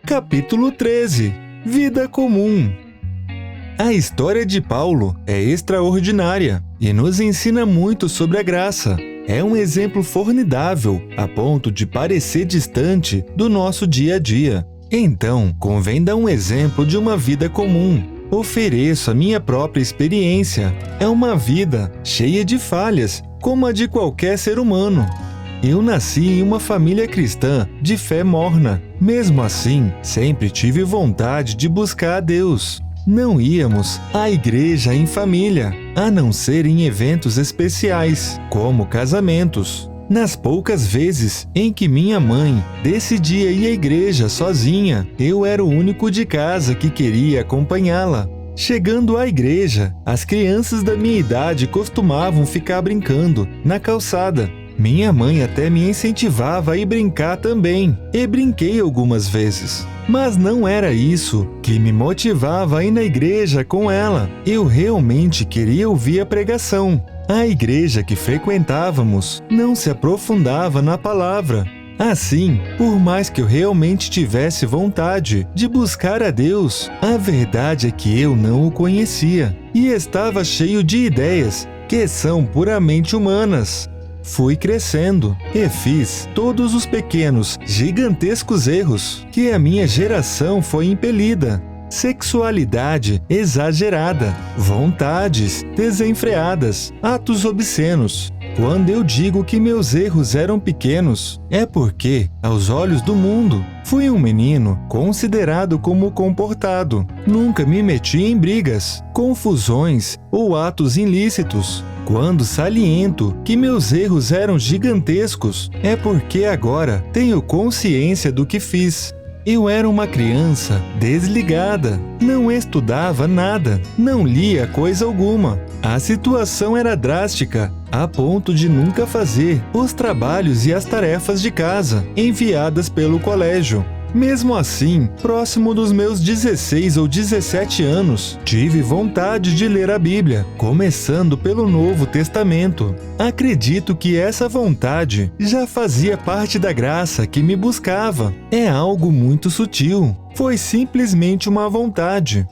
Capítulo 13. Vida comum. A história de Paulo é extraordinária e nos ensina muito sobre a graça. É um exemplo formidável, a ponto de parecer distante do nosso dia a dia. Então, convém dar um exemplo de uma vida comum. Ofereço a minha própria experiência. É uma vida cheia de falhas, como a de qualquer ser humano. Eu nasci em uma família cristã de fé morna. Mesmo assim, sempre tive vontade de buscar a Deus. Não íamos à igreja em família, a não ser em eventos especiais, como casamentos. Nas poucas vezes em que minha mãe decidia ir à igreja sozinha, eu era o único de casa que queria acompanhá-la. Chegando à igreja, as crianças da minha idade costumavam ficar brincando na calçada. Minha mãe até me incentivava a ir brincar também, e brinquei algumas vezes. Mas não era isso que me motivava a ir na igreja com ela. Eu realmente queria ouvir a pregação. A igreja que frequentávamos não se aprofundava na palavra. Assim, por mais que eu realmente tivesse vontade de buscar a Deus, a verdade é que eu não o conhecia e estava cheio de ideias que são puramente humanas. Fui crescendo e fiz todos os pequenos, gigantescos erros que a minha geração foi impelida. Sexualidade exagerada, vontades desenfreadas, atos obscenos. Quando eu digo que meus erros eram pequenos, é porque, aos olhos do mundo, fui um menino considerado como comportado. Nunca me meti em brigas, confusões ou atos ilícitos. Quando saliento que meus erros eram gigantescos, é porque agora tenho consciência do que fiz. Eu era uma criança desligada, não estudava nada, não lia coisa alguma. A situação era drástica, a ponto de nunca fazer os trabalhos e as tarefas de casa enviadas pelo colégio. Mesmo assim, próximo dos meus 16 ou 17 anos, tive vontade de ler a Bíblia, começando pelo Novo Testamento. Acredito que essa vontade já fazia parte da graça que me buscava. É algo muito sutil. Foi simplesmente uma vontade.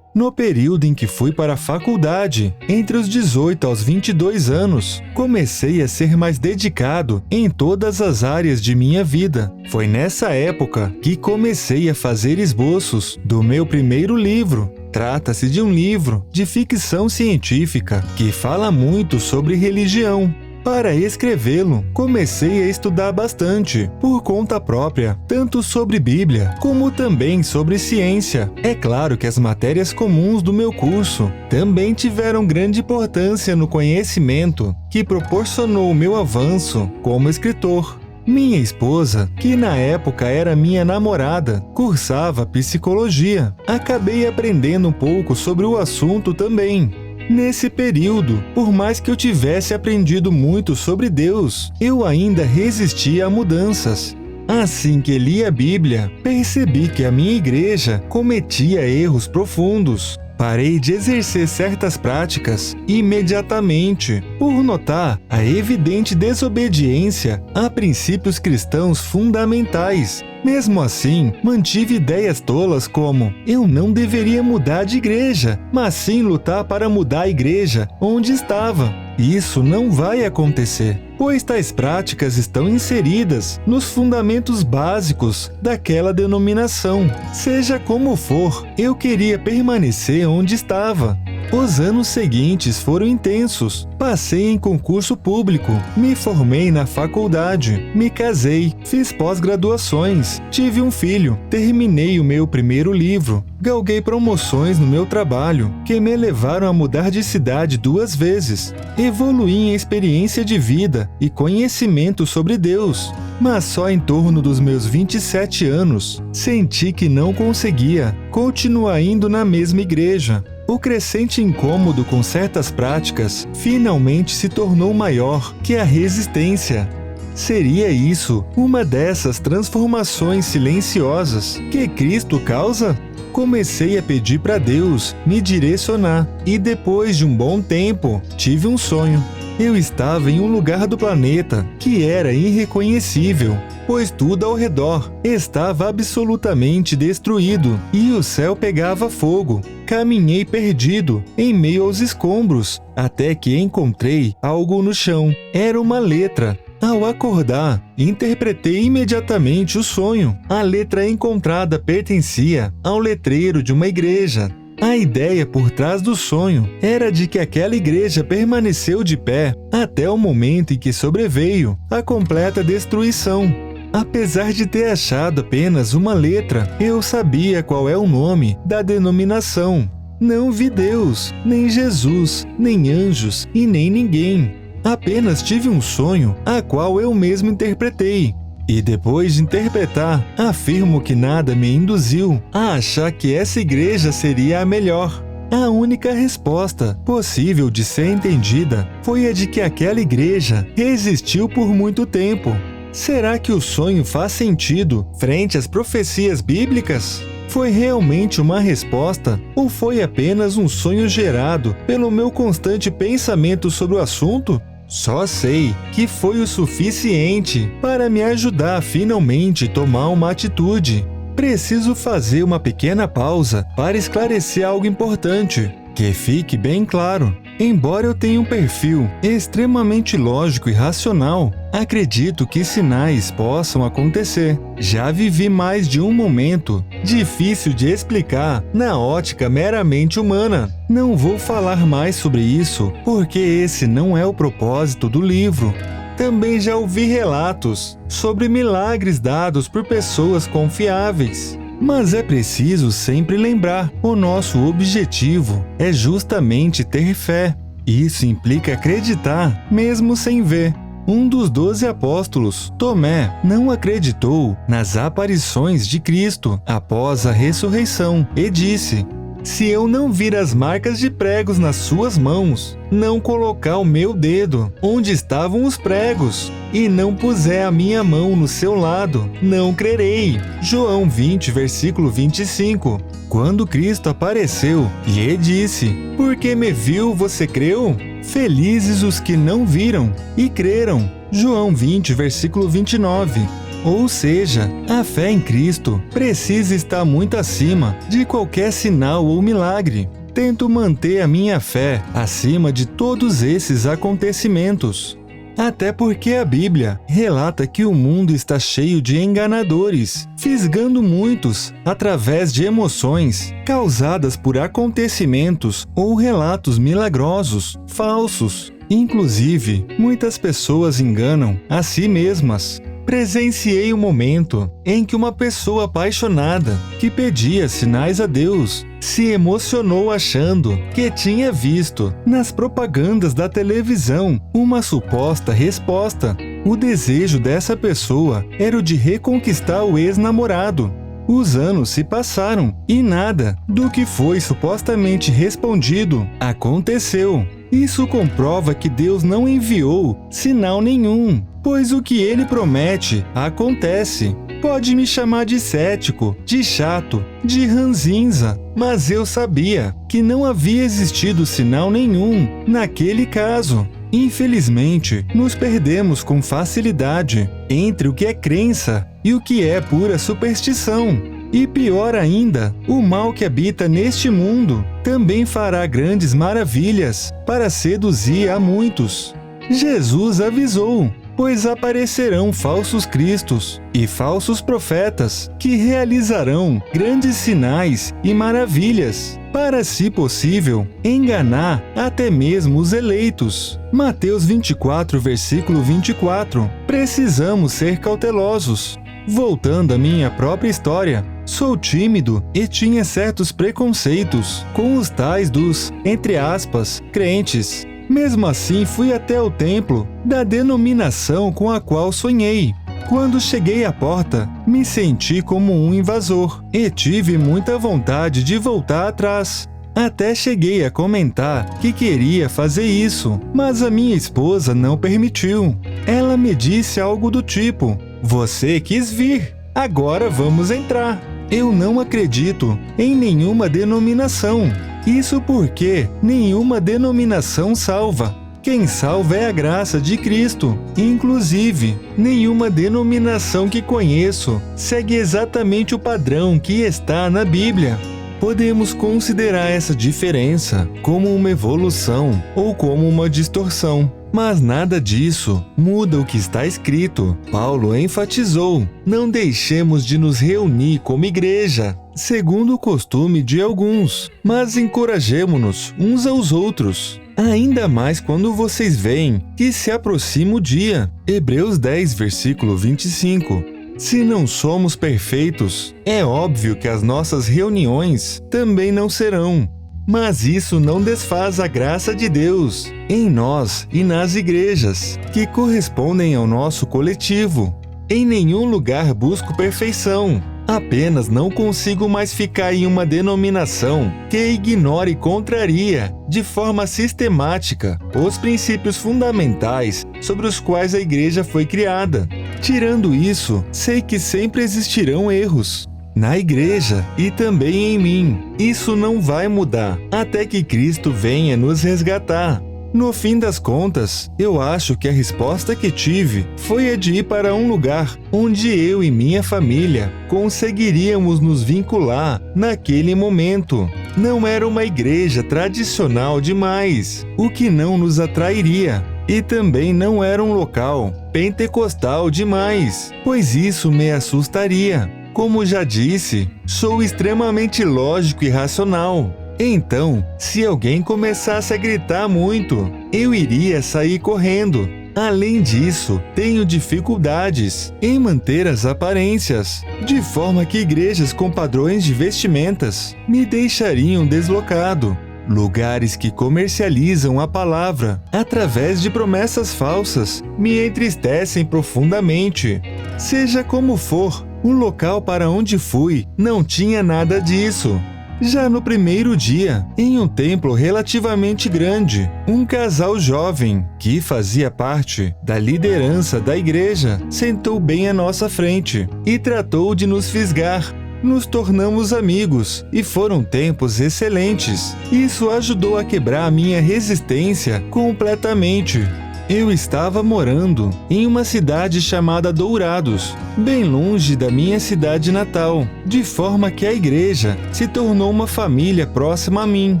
No período em que fui para a faculdade, entre os 18 aos 22 anos, comecei a ser mais dedicado em todas as áreas de minha vida. Foi nessa época que comecei a fazer esboços do meu primeiro livro. Trata-se de um livro de ficção científica que fala muito sobre religião. Para escrevê-lo, comecei a estudar bastante, por conta própria, tanto sobre Bíblia, como também sobre ciência. É claro que as matérias comuns do meu curso também tiveram grande importância no conhecimento que proporcionou o meu avanço como escritor. Minha esposa, que na época era minha namorada, cursava psicologia. Acabei aprendendo um pouco sobre o assunto também. Nesse período, por mais que eu tivesse aprendido muito sobre Deus, eu ainda resistia a mudanças. Assim que li a Bíblia, percebi que a minha igreja cometia erros profundos. Parei de exercer certas práticas imediatamente, por notar a evidente desobediência a princípios cristãos fundamentais. Mesmo assim, mantive ideias tolas como: eu não deveria mudar de igreja, mas sim lutar para mudar a igreja onde estava. Isso não vai acontecer, pois tais práticas estão inseridas nos fundamentos básicos daquela denominação. Seja como for, eu queria permanecer onde estava. Os anos seguintes foram intensos. Passei em concurso público, me formei na faculdade, me casei, fiz pós-graduações, tive um filho, terminei o meu primeiro livro, galguei promoções no meu trabalho, que me levaram a mudar de cidade 2 vezes, evoluí em experiência de vida e conhecimento sobre Deus. Mas só em torno dos meus 27 anos, senti que não conseguia continuar indo na mesma igreja. O crescente incômodo com certas práticas finalmente se tornou maior que a resistência. Seria isso uma dessas transformações silenciosas que Cristo causa? Comecei a pedir para Deus me direcionar e depois de um bom tempo tive um sonho. Eu estava em um lugar do planeta que era irreconhecível. pois tudo ao redor estava absolutamente destruído e o céu pegava fogo. Caminhei perdido em meio aos escombros, até que encontrei algo no chão. Era uma letra. Ao acordar, interpretei imediatamente o sonho. A letra encontrada pertencia ao letreiro de uma igreja. A ideia por trás do sonho era de que aquela igreja permaneceu de pé até o momento em que sobreveio a completa destruição. Apesar de ter achado apenas uma letra, eu sabia qual é o nome da denominação. Não vi Deus, nem Jesus, nem anjos e nem ninguém. Apenas tive um sonho, a qual eu mesmo interpretei. E depois de interpretar, afirmo que nada me induziu a achar que essa igreja seria a melhor. A única resposta possível de ser entendida foi a de que aquela igreja resistiu por muito tempo. Será que o sonho faz sentido frente às profecias bíblicas? Foi realmente uma resposta ou foi apenas um sonho gerado pelo meu constante pensamento sobre o assunto? Só sei que foi o suficiente para me ajudar a finalmente tomar uma atitude. Preciso fazer uma pequena pausa para esclarecer algo importante. Que fique bem claro, embora eu tenha um perfil extremamente lógico e racional, acredito que sinais possam acontecer. Já vivi mais de um momento difícil de explicar na ótica meramente humana. Não vou falar mais sobre isso, porque esse não é o propósito do livro. Também já ouvi relatos sobre milagres dados por pessoas confiáveis. Mas é preciso sempre lembrar, o nosso objetivo é justamente ter fé. Isso implica acreditar, mesmo sem ver. Um dos 12 apóstolos, Tomé, não acreditou nas aparições de Cristo após a ressurreição e disse: "Se eu não vir as marcas de pregos nas suas mãos, não colocar o meu dedo onde estavam os pregos, e não puser a minha mão no seu lado, não crerei." João 20, versículo 25. Quando Cristo apareceu, lhe disse: "Porque me viu, você creu? Felizes os que não viram e creram." João 20, versículo 29. Ou seja, a fé em Cristo precisa estar muito acima de qualquer sinal ou milagre. Tento manter a minha fé acima de todos esses acontecimentos. Até porque a Bíblia relata que o mundo está cheio de enganadores, fisgando muitos através de emoções causadas por acontecimentos ou relatos milagrosos, falsos. Inclusive, muitas pessoas enganam a si mesmas. Presenciei um momento em que uma pessoa apaixonada, que pedia sinais a Deus, se emocionou achando que tinha visto nas propagandas da televisão uma suposta resposta. O desejo dessa pessoa era o de reconquistar o ex-namorado. Os anos se passaram e nada do que foi supostamente respondido aconteceu. Isso comprova que Deus não enviou sinal nenhum, pois o que ele promete acontece. Pode me chamar de cético, de chato, de ranzinza, mas eu sabia que não havia existido sinal nenhum naquele caso. Infelizmente, nos perdemos com facilidade entre o que é crença e o que é pura superstição. E pior ainda, o mal que habita neste mundo também fará grandes maravilhas para seduzir a muitos. Jesus avisou: "Pois aparecerão falsos cristos e falsos profetas, que realizarão grandes sinais e maravilhas, para, se possível, enganar até mesmo os eleitos." Mateus 24, versículo 24. Precisamos ser cautelosos. Voltando à minha própria história, sou tímido e tinha certos preconceitos com os tais dos, entre aspas, crentes. Mesmo assim, fui até o templo da denominação com a qual sonhei. Quando cheguei à porta, me senti como um invasor e tive muita vontade de voltar atrás. Até cheguei a comentar que queria fazer isso, mas a minha esposa não permitiu. Ela me disse algo do tipo: "Você quis vir, agora vamos entrar." Eu não acredito em nenhuma denominação. Isso porque nenhuma denominação salva. Quem salva é a graça de Cristo. Inclusive, nenhuma denominação que conheço segue exatamente o padrão que está na Bíblia. Podemos considerar essa diferença como uma evolução ou como uma distorção. Mas nada disso muda o que está escrito. Paulo enfatizou: não deixemos de nos reunir como igreja, segundo o costume de alguns, mas encorajemo-nos uns aos outros. Ainda mais quando vocês veem que se aproxima o dia. Hebreus 10, versículo 25. Se não somos perfeitos, é óbvio que as nossas reuniões também não serão. Mas isso não desfaz a graça de Deus em nós e nas igrejas, que correspondem ao nosso coletivo. Em nenhum lugar busco perfeição. Apenas não consigo mais ficar em uma denominação que ignore e contraria, de forma sistemática, os princípios fundamentais sobre os quais a igreja foi criada. Tirando isso, sei que sempre existirão erros na igreja e também em mim. Isso não vai mudar até que Cristo venha nos resgatar. No fim das contas, eu acho que a resposta que tive foi a de ir para um lugar onde eu e minha família conseguiríamos nos vincular naquele momento. Não era uma igreja tradicional demais, o que não nos atrairia. E também não era um local pentecostal demais, pois isso me assustaria. Como já disse, sou extremamente lógico e racional. Então, se alguém começasse a gritar muito, eu iria sair correndo. Além disso, tenho dificuldades em manter as aparências, de forma que igrejas com padrões de vestimentas me deixariam deslocado. Lugares que comercializam a palavra através de promessas falsas me entristecem profundamente. Seja como for, o local para onde fui não tinha nada disso. Já no primeiro dia, em um templo relativamente grande, um casal jovem, que fazia parte da liderança da igreja, sentou bem à nossa frente e tratou de nos fisgar. Nos tornamos amigos e foram tempos excelentes. Isso ajudou a quebrar a minha resistência completamente. Eu estava morando em uma cidade chamada Dourados, bem longe da minha cidade natal, de forma que a igreja se tornou uma família próxima a mim.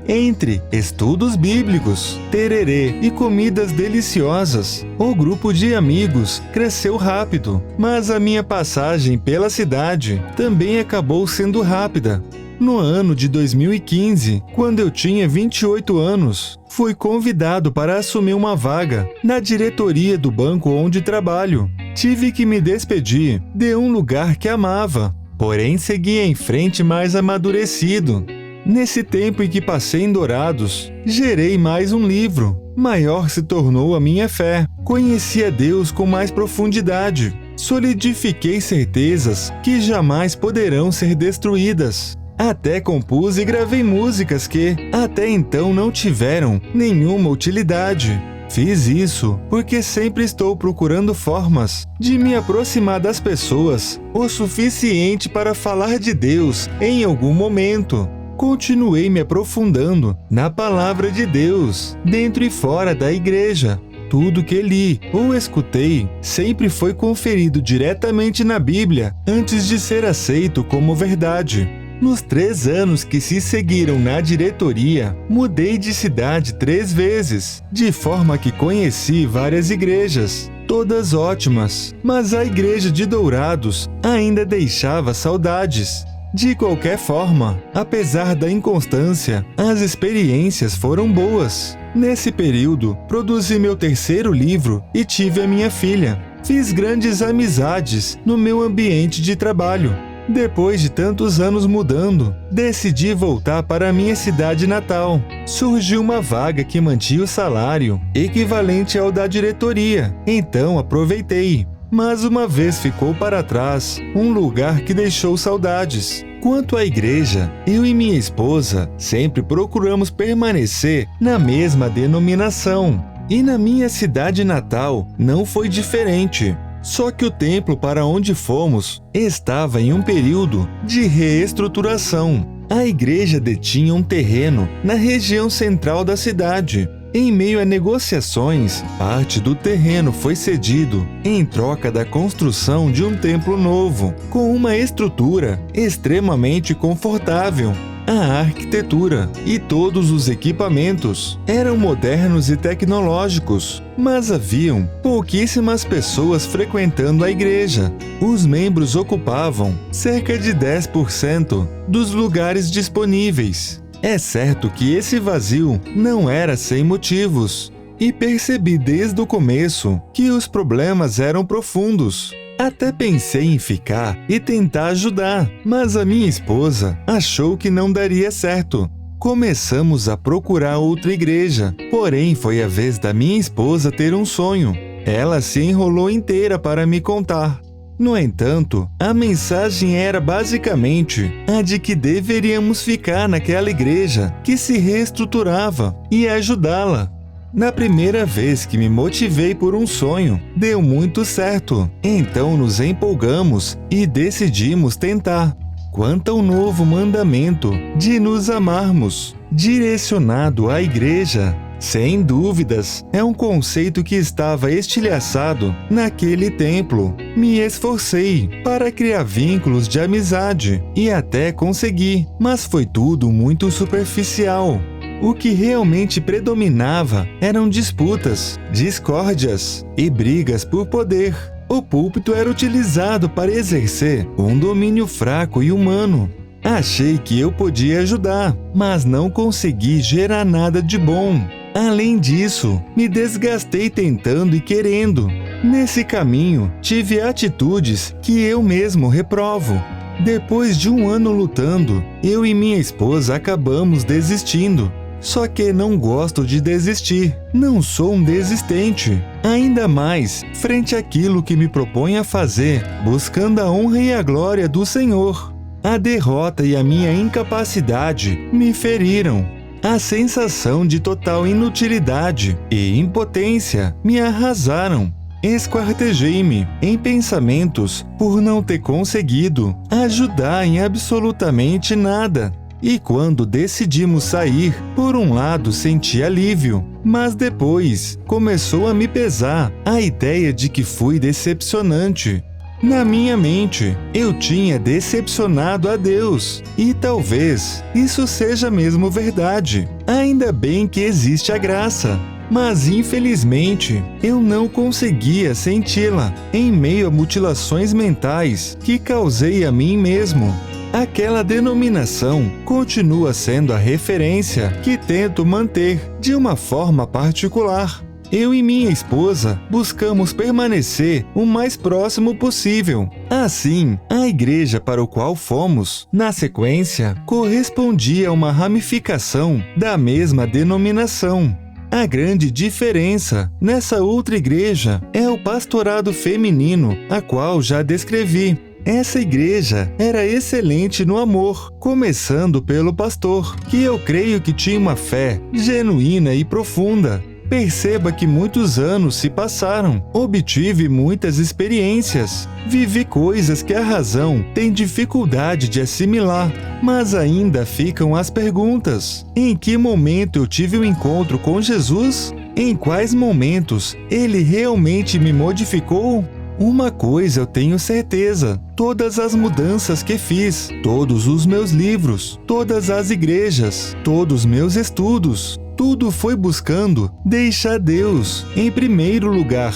Entre estudos bíblicos, tererê e comidas deliciosas, o grupo de amigos cresceu rápido, mas a minha passagem pela cidade também acabou sendo rápida. No ano de 2015, quando eu tinha 28 anos, fui convidado para assumir uma vaga na diretoria do banco onde trabalho. Tive que me despedir de um lugar que amava, porém segui em frente mais amadurecido. Nesse tempo em que passei em Dourados, gerei mais um livro. Maior se tornou a minha fé. Conheci a Deus com mais profundidade. Solidifiquei certezas que jamais poderão ser destruídas. Até compus e gravei músicas que, até então, não tiveram nenhuma utilidade. Fiz isso porque sempre estou procurando formas de me aproximar das pessoas o suficiente para falar de Deus em algum momento. Continuei me aprofundando na palavra de Deus, dentro e fora da igreja. Tudo que li ou escutei sempre foi conferido diretamente na Bíblia antes de ser aceito como verdade. Nos 3 anos que se seguiram na diretoria, mudei de cidade 3 vezes, de forma que conheci várias igrejas, todas ótimas, mas a igreja de Dourados ainda deixava saudades. De qualquer forma, apesar da inconstância, as experiências foram boas. Nesse período, produzi meu 3º livro e tive a minha filha. Fiz grandes amizades no meu ambiente de trabalho. Depois de tantos anos mudando, decidi voltar para a minha cidade natal. Surgiu uma vaga que mantinha o salário equivalente ao da diretoria, então aproveitei. Mas uma vez ficou para trás um lugar que deixou saudades. Quanto à igreja, eu e minha esposa sempre procuramos permanecer na mesma denominação. E na minha cidade natal não foi diferente. Só que o templo para onde fomos estava em um período de reestruturação. A igreja detinha um terreno na região central da cidade. Em meio a negociações, parte do terreno foi cedido em troca da construção de um templo novo, com uma estrutura extremamente confortável. A arquitetura e todos os equipamentos eram modernos e tecnológicos, mas haviam pouquíssimas pessoas frequentando a igreja. Os membros ocupavam cerca de 10% dos lugares disponíveis. É certo que esse vazio não era sem motivos, e percebi desde o começo que os problemas eram profundos. Até pensei em ficar e tentar ajudar, mas a minha esposa achou que não daria certo. Começamos a procurar outra igreja, porém foi a vez da minha esposa ter um sonho. Ela se enrolou inteira para me contar. No entanto, a mensagem era basicamente a de que deveríamos ficar naquela igreja que se reestruturava e ajudá-la. Na primeira vez que me motivei por um sonho, deu muito certo. Então nos empolgamos e decidimos tentar. Quanto ao novo mandamento de nos amarmos, direcionado à igreja, sem dúvidas, é um conceito que estava estilhaçado naquele templo. Me esforcei para criar vínculos de amizade e até consegui, mas foi tudo muito superficial. O que realmente predominava eram disputas, discórdias e brigas por poder. O púlpito era utilizado para exercer um domínio fraco e humano. Achei que eu podia ajudar, mas não consegui gerar nada de bom. Além disso, me desgastei tentando e querendo. Nesse caminho, tive atitudes que eu mesmo reprovo. Depois de um ano lutando, eu e minha esposa acabamos desistindo. Só que não gosto de desistir, não sou um desistente. Ainda mais, frente àquilo que me proponho a fazer, buscando a honra e a glória do Senhor. A derrota e a minha incapacidade me feriram. A sensação de total inutilidade e impotência me arrasaram. Esquartejei-me em pensamentos por não ter conseguido ajudar em absolutamente nada. E quando decidimos sair, por um lado senti alívio, mas depois começou a me pesar a ideia de que fui decepcionante. Na minha mente, eu tinha decepcionado a Deus, e talvez isso seja mesmo verdade. Ainda bem que existe a graça, mas infelizmente eu não conseguia senti-la em meio a mutilações mentais que causei a mim mesmo. Aquela denominação continua sendo a referência que tento manter de uma forma particular. Eu e minha esposa buscamos permanecer o mais próximo possível. Assim, a igreja para o qual fomos, na sequência, correspondia a uma ramificação da mesma denominação. A grande diferença nessa outra igreja é o pastorado feminino, a qual já descrevi. Essa igreja era excelente no amor, começando pelo pastor, que eu creio que tinha uma fé genuína e profunda. Perceba que muitos anos se passaram, obtive muitas experiências, vivi coisas que a razão tem dificuldade de assimilar, mas ainda ficam as perguntas: em que momento eu tive um encontro com Jesus? Em quais momentos ele realmente me modificou? Uma coisa eu tenho certeza: todas as mudanças que fiz, todos os meus livros, todas as igrejas, todos meus estudos, tudo foi buscando deixar Deus em primeiro lugar.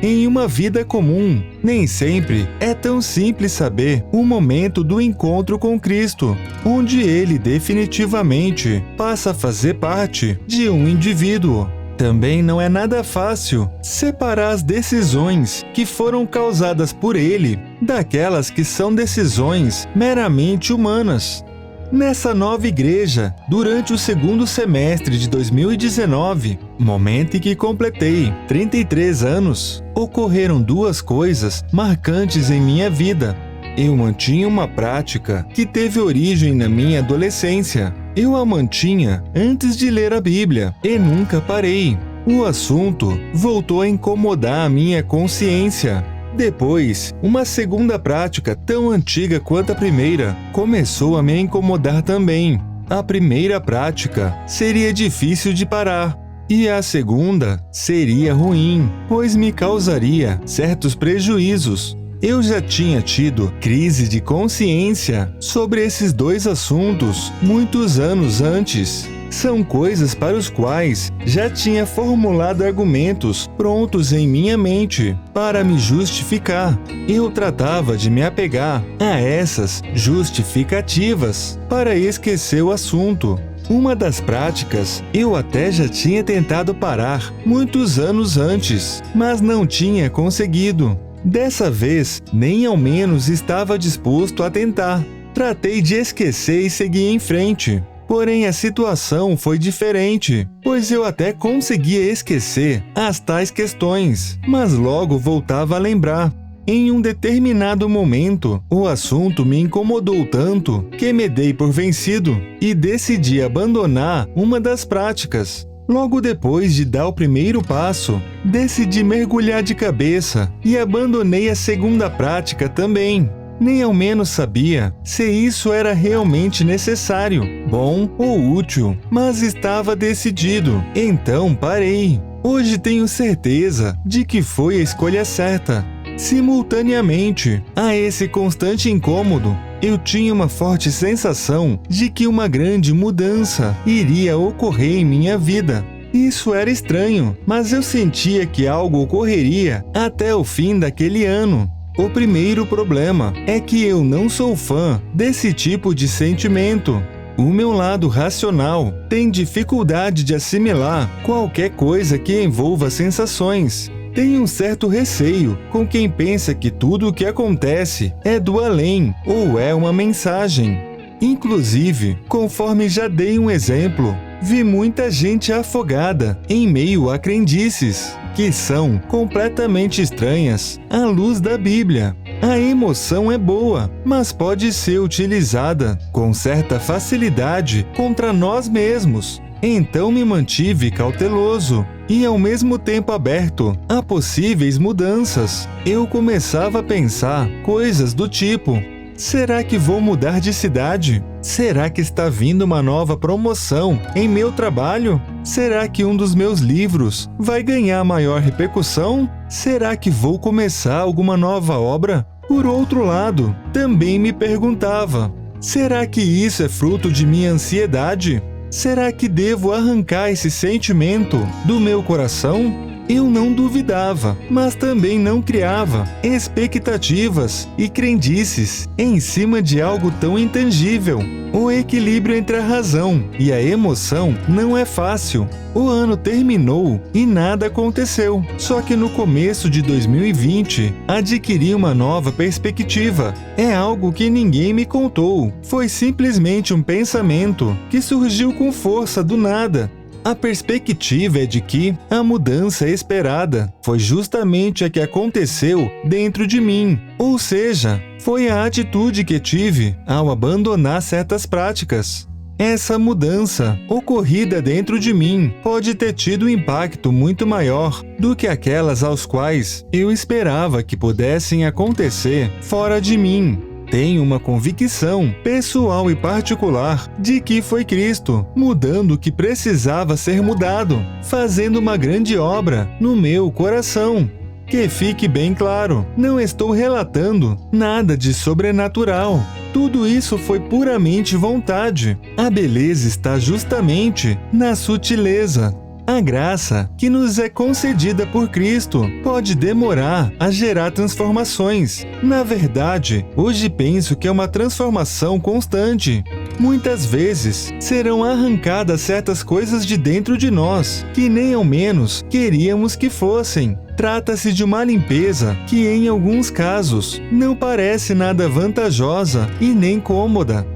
Em uma vida comum, nem sempre é tão simples saber o momento do encontro com Cristo, onde Ele definitivamente passa a fazer parte de um indivíduo. Também não é nada fácil separar as decisões que foram causadas por Ele daquelas que são decisões meramente humanas. Nessa nova igreja, durante o segundo semestre de 2019, momento em que completei 33 anos, ocorreram duas coisas marcantes em minha vida. Eu mantinha uma prática que teve origem na minha adolescência. Eu a mantinha antes de ler a Bíblia e nunca parei. O assunto voltou a incomodar a minha consciência. Depois, uma segunda prática tão antiga quanto a primeira começou a me incomodar também. A primeira prática seria difícil de parar. E a segunda seria ruim, pois me causaria certos prejuízos. Eu já tinha tido crise de consciência sobre esses dois assuntos muitos anos antes. São coisas para os quais já tinha formulado argumentos prontos em minha mente para me justificar. Eu tratava de me apegar a essas justificativas para esquecer o assunto. Uma das práticas eu até já tinha tentado parar muitos anos antes, mas não tinha conseguido. Dessa vez, nem ao menos estava disposto a tentar. Tratei de esquecer e seguir em frente. Porém, a situação foi diferente, pois eu até conseguia esquecer as tais questões, mas logo voltava a lembrar. Em um determinado momento, o assunto me incomodou tanto que me dei por vencido e decidi abandonar uma das práticas. Logo depois de dar o primeiro passo, decidi mergulhar de cabeça e abandonei a segunda prática também. Nem ao menos sabia se isso era realmente necessário, bom ou útil, mas estava decidido, então parei. Hoje tenho certeza de que foi a escolha certa. Simultaneamente a esse constante incômodo, eu tinha uma forte sensação de que uma grande mudança iria ocorrer em minha vida. Isso era estranho, mas eu sentia que algo ocorreria até o fim daquele ano. O primeiro problema é que eu não sou fã desse tipo de sentimento. O meu lado racional tem dificuldade de assimilar qualquer coisa que envolva sensações. Tenho um certo receio com quem pensa que tudo o que acontece é do além ou é uma mensagem. Inclusive, conforme já dei um exemplo, vi muita gente afogada em meio a crendices que são completamente estranhas à luz da Bíblia. A emoção é boa, mas pode ser utilizada com certa facilidade contra nós mesmos. Então me mantive cauteloso e ao mesmo tempo aberto a possíveis mudanças. Eu começava a pensar coisas do tipo: será que vou mudar de cidade? Será que está vindo uma nova promoção em meu trabalho? Será que um dos meus livros vai ganhar maior repercussão? Será que vou começar alguma nova obra? Por outro lado, também me perguntava: será que isso é fruto de minha ansiedade? Será que devo arrancar esse sentimento do meu coração? Eu não duvidava, mas também não criava expectativas e crendices em cima de algo tão intangível. O equilíbrio entre a razão e a emoção não é fácil. O ano terminou e nada aconteceu. Só que no começo de 2020, adquiri uma nova perspectiva. É algo que ninguém me contou. Foi simplesmente um pensamento que surgiu com força do nada. A perspectiva é de que a mudança esperada foi justamente a que aconteceu dentro de mim, ou seja, foi a atitude que tive ao abandonar certas práticas. Essa mudança ocorrida dentro de mim pode ter tido um impacto muito maior do que aquelas aos quais eu esperava que pudessem acontecer fora de mim. Tenho uma convicção pessoal e particular de que foi Cristo mudando o que precisava ser mudado, fazendo uma grande obra no meu coração. Que fique bem claro, não estou relatando nada de sobrenatural. Tudo isso foi puramente vontade. A beleza está justamente na sutileza. A graça que nos é concedida por Cristo pode demorar a gerar transformações. Na verdade, hoje penso que é uma transformação constante. Muitas vezes serão arrancadas certas coisas de dentro de nós que nem ao menos queríamos que fossem. Trata-se de uma limpeza que, em alguns casos, não parece nada vantajosa e nem cômoda.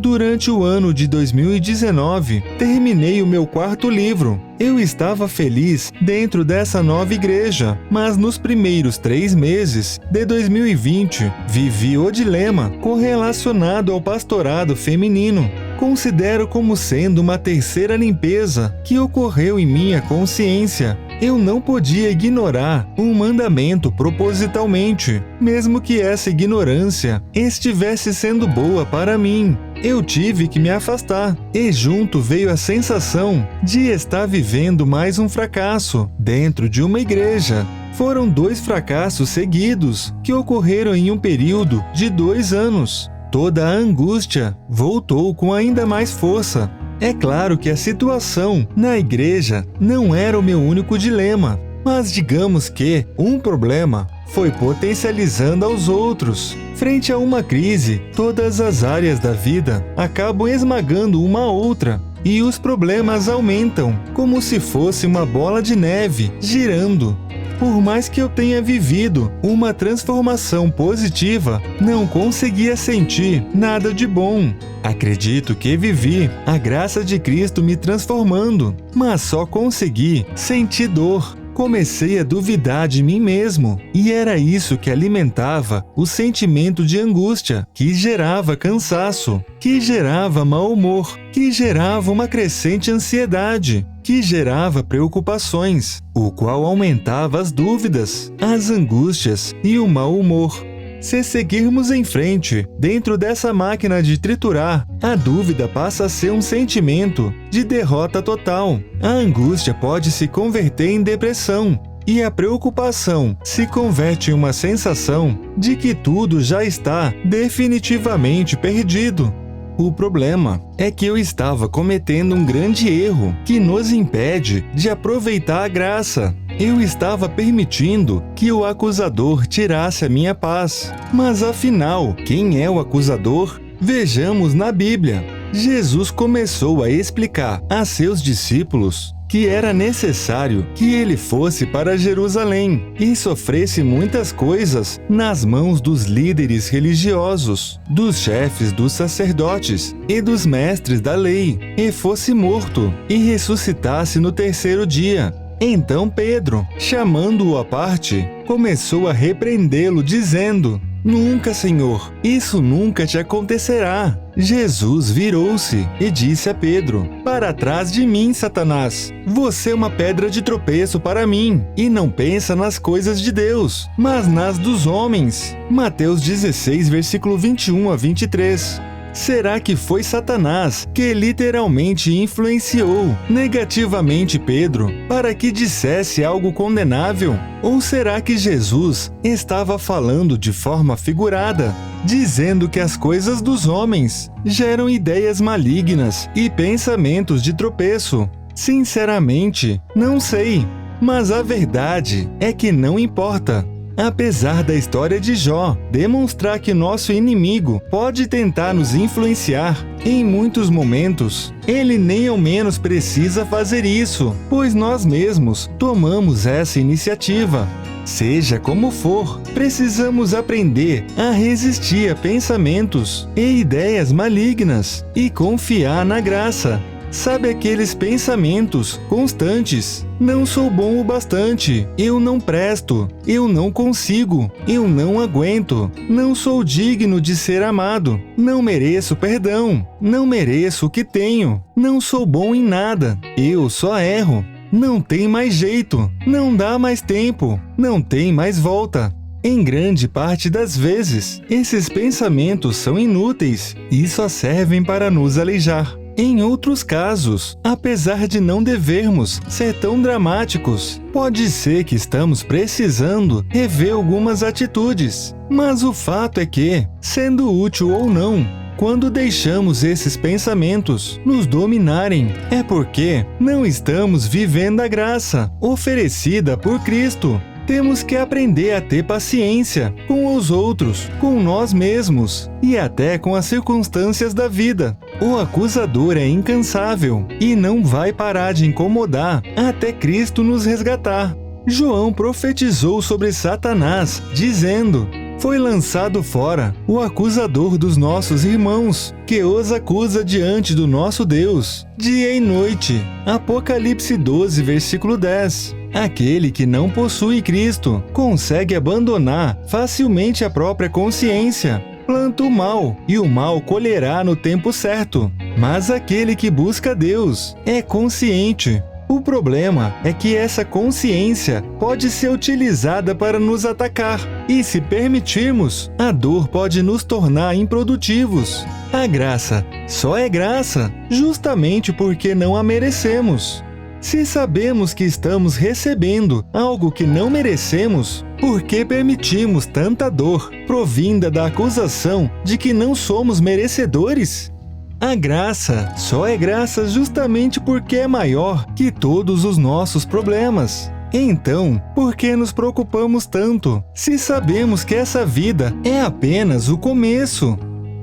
Durante o ano de 2019, terminei o meu 4º livro. Eu estava feliz dentro dessa nova igreja, mas nos primeiros 3 meses de 2020, vivi o dilema correlacionado ao pastorado feminino. Considero como sendo uma terceira limpeza que ocorreu em minha consciência. Eu não podia ignorar um mandamento propositalmente, mesmo que essa ignorância estivesse sendo boa para mim. eu tive que me afastar, e junto veio a sensação de estar vivendo mais um fracasso dentro de uma igreja. Foram 2 fracassos seguidos que ocorreram em um período de 2 anos. Toda a angústia voltou com ainda mais força. É claro que a situação na igreja não era o meu único dilema, mas digamos que um problema foi potencializando aos outros. Frente a uma crise, todas as áreas da vida acabam esmagando uma outra, e os problemas aumentam, como se fosse uma bola de neve girando. Por mais que eu tenha vivido uma transformação positiva, não conseguia sentir nada de bom. Acredito que vivi a graça de Cristo me transformando, mas só consegui sentir dor. Comecei a duvidar de mim mesmo, e era isso que alimentava o sentimento de angústia, que gerava cansaço, que gerava mau humor, que gerava uma crescente ansiedade, que gerava preocupações, o qual aumentava as dúvidas, as angústias e o mau humor. Se seguirmos em frente, dentro dessa máquina de triturar, a dúvida passa a ser um sentimento de derrota total. A angústia pode se converter em depressão, e a preocupação se converte em uma sensação de que tudo já está definitivamente perdido. O problema é que eu estava cometendo um grande erro que nos impede de aproveitar a graça. Eu estava permitindo que o acusador tirasse a minha paz. Mas afinal, quem é o acusador? Vejamos na Bíblia. Jesus começou a explicar a seus discípulos que era necessário que ele fosse para Jerusalém e sofresse muitas coisas nas mãos dos líderes religiosos, dos chefes dos sacerdotes e dos mestres da lei, e fosse morto e ressuscitasse no 3º dia. Então Pedro, chamando-o à parte, começou a repreendê-lo, dizendo: "Nunca, Senhor, isso nunca te acontecerá." Jesus virou-se e disse a Pedro: "Para trás de mim, Satanás. Você é uma pedra de tropeço para mim, e não pensa nas coisas de Deus, mas nas dos homens." Mateus 16, versículo 21 a 23. Será que foi Satanás que literalmente influenciou negativamente Pedro para que dissesse algo condenável? Ou será que Jesus estava falando de forma figurada, dizendo que as coisas dos homens geram ideias malignas e pensamentos de tropeço? Sinceramente, não sei, mas a verdade é que não importa. Apesar da história de Jó demonstrar que nosso inimigo pode tentar nos influenciar, em muitos momentos, ele nem ao menos precisa fazer isso, pois nós mesmos tomamos essa iniciativa. Seja como for, precisamos aprender a resistir a pensamentos e ideias malignas e confiar na graça. Sabe aqueles pensamentos constantes? Não sou bom o bastante, eu não presto, eu não consigo, eu não aguento, não sou digno de ser amado, não mereço perdão, não mereço o que tenho, não sou bom em nada, eu só erro, não tem mais jeito, não dá mais tempo, não tem mais volta. Em grande parte das vezes, esses pensamentos são inúteis e só servem para nos aleijar. Em outros casos, apesar de não devermos ser tão dramáticos, pode ser que estamos precisando rever algumas atitudes. Mas o fato é que, sendo útil ou não, quando deixamos esses pensamentos nos dominarem, é porque não estamos vivendo a graça oferecida por Cristo. Temos que aprender a ter paciência com os outros, com nós mesmos e até com as circunstâncias da vida. O acusador é incansável e não vai parar de incomodar até Cristo nos resgatar. João profetizou sobre Satanás, dizendo: "Foi lançado fora o acusador dos nossos irmãos, que os acusa diante do nosso Deus, dia e noite." Apocalipse 12, versículo 10. Aquele que não possui Cristo consegue abandonar facilmente a própria consciência. Planta o mal, e o mal colherá no tempo certo. Mas aquele que busca Deus é consciente. O problema é que essa consciência pode ser utilizada para nos atacar, e se permitirmos, a dor pode nos tornar improdutivos. A graça só é graça justamente porque não a merecemos. Se sabemos que estamos recebendo algo que não merecemos, por que permitimos tanta dor provinda da acusação de que não somos merecedores? A graça só é graça justamente porque é maior que todos os nossos problemas. Então, por que nos preocupamos tanto, se sabemos que essa vida é apenas o começo?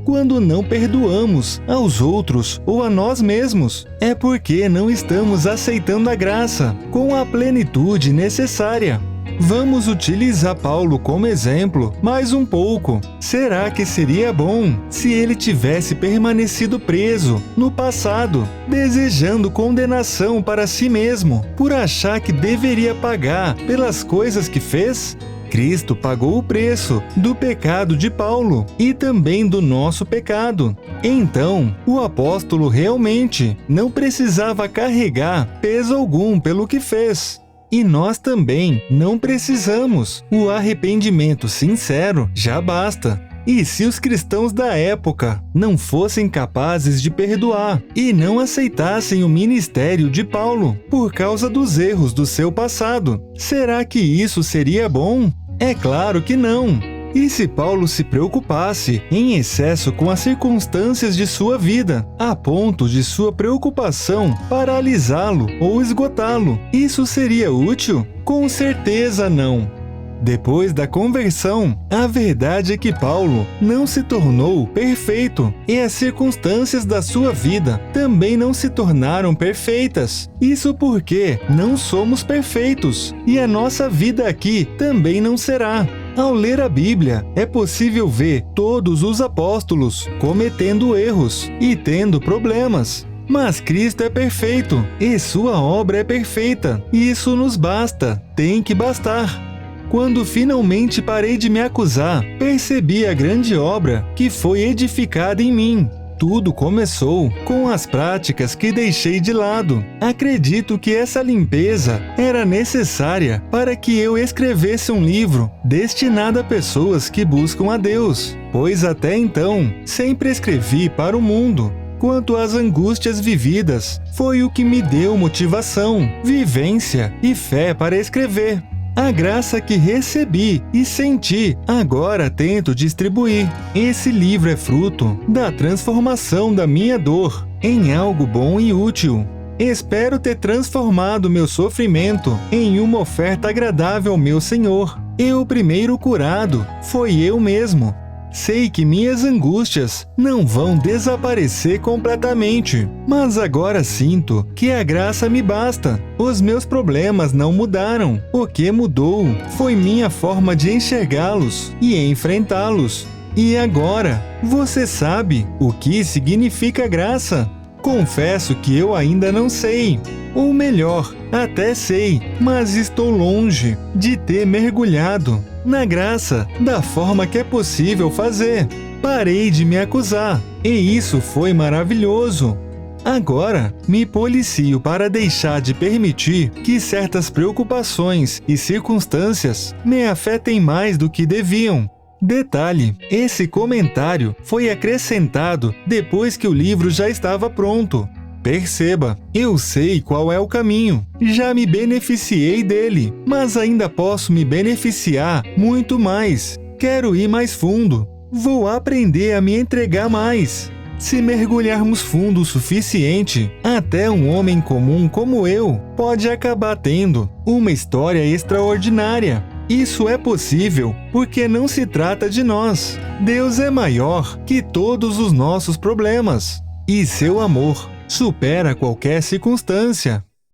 Quando não perdoamos aos outros ou a nós mesmos, é porque não estamos aceitando a graça com a plenitude necessária. Vamos utilizar Paulo como exemplo mais um pouco. Será que seria bom se ele tivesse permanecido preso no passado, desejando condenação para si mesmo, por achar que deveria pagar pelas coisas que fez? Cristo pagou o preço do pecado de Paulo e também do nosso pecado. Então, o apóstolo realmente não precisava carregar peso algum pelo que fez. E nós também não precisamos. O arrependimento sincero já basta. E se os cristãos da época não fossem capazes de perdoar e não aceitassem o ministério de Paulo por causa dos erros do seu passado, será que isso seria bom? É claro que não. E se Paulo se preocupasse em excesso com as circunstâncias de sua vida, a ponto de sua preocupação paralisá-lo ou esgotá-lo, isso seria útil? Com certeza não. Depois da conversão, a verdade é que Paulo não se tornou perfeito e as circunstâncias da sua vida também não se tornaram perfeitas. Isso porque não somos perfeitos e a nossa vida aqui também não será. Ao ler a Bíblia, é possível ver todos os apóstolos cometendo erros e tendo problemas. Mas Cristo é perfeito e sua obra é perfeita. Isso nos basta, tem que bastar. Quando finalmente parei de me acusar, percebi a grande obra que foi edificada em mim. Tudo começou com as práticas que deixei de lado. Acredito que essa limpeza era necessária para que eu escrevesse um livro destinado a pessoas que buscam a Deus, pois até então sempre escrevi para o mundo. Quanto às angústias vividas, foi o que me deu motivação, vivência e fé para escrever. A graça que recebi e senti, agora tento distribuir. Esse livro é fruto da transformação da minha dor em algo bom e útil. Espero ter transformado meu sofrimento em uma oferta agradável ao meu Senhor. E o primeiro curado foi eu mesmo. Sei que minhas angústias não vão desaparecer completamente, mas agora sinto que a graça me basta. Os meus problemas não mudaram. O que mudou foi minha forma de enxergá-los e enfrentá-los. E agora, você sabe o que significa graça? Confesso que eu ainda não sei. Ou melhor, até sei, mas estou longe de ter mergulhado na graça da forma que é possível fazer. Parei de me acusar, e isso foi maravilhoso. Agora, me policio para deixar de permitir que certas preocupações e circunstâncias me afetem mais do que deviam. Detalhe, esse comentário foi acrescentado depois que o livro já estava pronto. Perceba, eu sei qual é o caminho, já me beneficiei dele, mas ainda posso me beneficiar muito mais. Quero ir mais fundo, vou aprender a me entregar mais. Se mergulharmos fundo o suficiente, até um homem comum como eu pode acabar tendo uma história extraordinária. Isso é possível porque não se trata de nós. Deus é maior que todos os nossos problemas e seu amor supera qualquer circunstância.